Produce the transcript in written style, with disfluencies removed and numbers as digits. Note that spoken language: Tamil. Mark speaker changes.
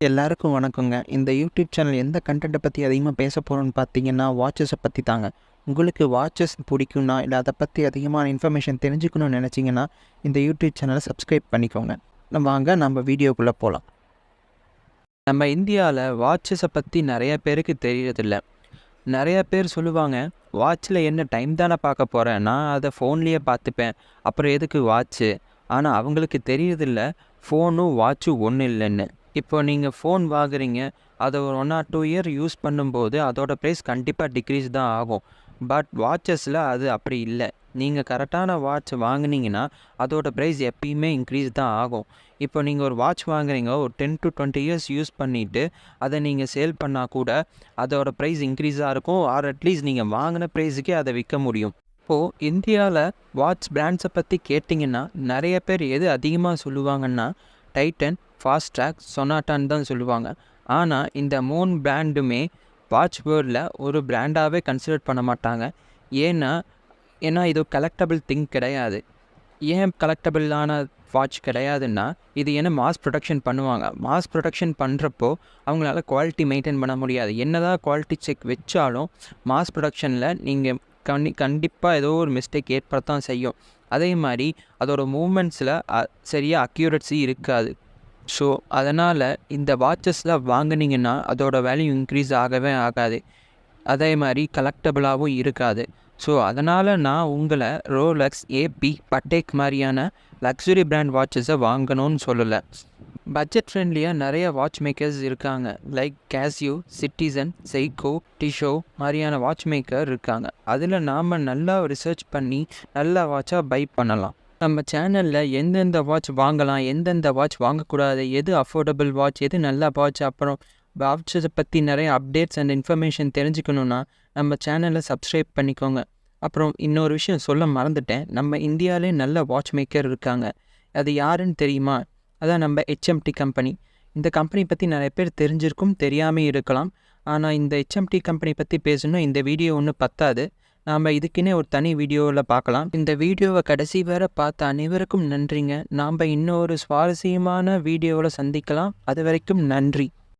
Speaker 1: எல்லாருக்கும் வணக்கங்க. இந்த யூடியூப் சேனல் எந்த கண்டென்ட்டை பற்றி அதிகமாக பேச போகிறோன்னு பார்த்தீங்கன்னா, வாட்சஸை பற்றி தாங்க. உங்களுக்கு வாட்சஸ் பிடிக்கும்னா, இல்லை அதை பற்றி அதிகமான இன்ஃபர்மேஷன் தெரிஞ்சுக்கணும்னு நினச்சிங்கன்னா, இந்த யூடியூப் சேனலை சப்ஸ்கிரைப் பண்ணிக்கோங்க. வாங்க நம்ம வீடியோக்குள்ளே போகலாம். நம்ம இந்தியாவில் வாட்சஸை பற்றி நிறைய பேருக்கு தெரியறதில்ல. நிறைய பேர் சொல்லுவாங்க, வாட்சில் என்ன டைம் தானே பார்க்க போகிறேன், நான் அதை ஃபோன்லேயே பார்த்துப்பேன், அப்புறம் எதுக்கு வாட்ச்சு? ஆனால் அவங்களுக்கு தெரியறதில்ல, ஃபோனும் வாட்சும் ஒன்றும் இல்லைன்னு. இப்போ நீங்கள் ஃபோன் வாங்குறீங்க, அதை ஒரு 1 or 2 இயர் யூஸ் பண்ணும்போது அதோட ப்ரைஸ் கண்டிப்பாக டிக்ரீஸ் தான் ஆகும். பட் வாட்சஸில் அது அப்படி இல்லை. நீங்கள் கரெக்டான வாட்ச் வாங்குனீங்கன்னா அதோட ப்ரைஸ் எப்பயுமே இன்க்ரீஸ் தான் ஆகும். இப்போ நீங்கள் ஒரு வாட்ச் வாங்குறீங்க, ஒரு 10 to 20 இயர்ஸ் யூஸ் பண்ணிவிட்டு அதை நீங்கள் சேல் பண்ணால் கூட அதோட ப்ரைஸ் இன்க்ரீஸாக இருக்கும். ஆர் அட்லீஸ்ட் நீங்கள் வாங்கின ப்ரைஸுக்கே அதை விற்க முடியும். இப்போது இந்தியாவில் வாட்ச் பிராண்ட்ஸை பற்றி கேட்டிங்கன்னா நிறைய பேர் எது அதிகமாக சொல்லுவாங்கன்னா, டைட்டன், ஃபாஸ்ட்ராக், சொனாட்டான்னு தான் சொல்லுவாங்க. ஆனால் இந்த 3 பிராண்டுமே வாட்ச் வேர்ல்டில் ஒரு பிராண்டாகவே கன்சிடர் பண்ண மாட்டாங்க. ஏன்னா இது கலெக்டபிள் திங் கிடையாது. ஏன் கலெக்டபிளான வாட்ச் கிடையாதுன்னா, இது ஏன்னா மாஸ் ப்ரொடக்ஷன் பண்ணுவாங்க. மாஸ் ப்ரொடக்ஷன் பண்ணுறப்போ அவங்களால குவாலிட்டி மெயின்டைன் பண்ண முடியாது. என்னதான் குவாலிட்டி செக் வச்சாலும் மாஸ் ப்ரொடக்ஷனில் நீங்கள் கண்டிப்பாக ஏதோ ஒரு மிஸ்டேக் ஏற்படத்தான் செய்யும். அதே மாதிரி அதோட மூமெண்ட்ஸில் சரியாக அக்யூரட்ஸி இருக்காது. ஸோ அதனால் இந்த வாட்சஸில் வாங்கினீங்கன்னா அதோட வேல்யூ இன்க்ரீஸ் ஆகவே ஆகாது. அதே மாதிரி கலெக்டபிளாகவும் இருக்காது. ஸோ அதனால் நான் உங்களை ரோலெக்ஸ், ஏபி, பட்டேக் மாதிரியான லக்ஸுரி பிராண்ட் வாட்சஸை வாங்கணும்னு சொல்லலை. பட்ஜெட் ஃப்ரெண்ட்லியாக நிறைய வாட்ச் மேக்கர்ஸ் இருக்காங்க. லைக் கேசியோ, சிட்டிசன், செய்கோ, டிஷோ மாதிரியான வாட்ச் மேக்கர் இருக்காங்க. அதில் நாம் நல்லா ரிசர்ச் பண்ணி நல்ல வாட்சாக பை பண்ணலாம். நம்ம சேனலில் எந்தெந்த வாட்ச் வாங்கலாம், எந்தெந்த வாட்ச் வாங்கக்கூடாது, எது அஃபோர்டபுள் வாட்ச், எது நல்ல வாட்ச், அப்புறம் வாட்சஸை பற்றி நிறைய அப்டேட்ஸ் அண்ட் இன்ஃபர்மேஷன் தெரிஞ்சுக்கணுன்னா நம்ம சேனலை சப்ஸ்கிரைப் பண்ணிக்கோங்க. அப்புறம் இன்னொரு விஷயம் சொல்ல மறந்துட்டேன், நம்ம இந்தியாவிலே நல்ல வாட்ச் மேக்கர் இருக்காங்க. அது யாருன்னு தெரியுமா? அதான் நம்ம ஹெச்எம்டி கம்பெனி. இந்த கம்பெனி பற்றி நிறைய பேர் தெரிஞ்சிருக்கும், தெரியாமல் இருக்கலாம். ஆனால் இந்த ஹெச்எம்டி கம்பெனி பற்றி பேசணுன்னா இந்த வீடியோ ஒன்றும் பத்தாது. நாம் இதுக்குன்னே ஒரு தனி வீடியோவில் பார்க்கலாம். இந்த வீடியோவை கடைசி வரை பார்த்த அனைவருக்கும் நன்றிங்க. நாம் இன்னொரு சுவாரஸ்யமான வீடியோவில் சந்திக்கலாம். அது வரைக்கும் நன்றி.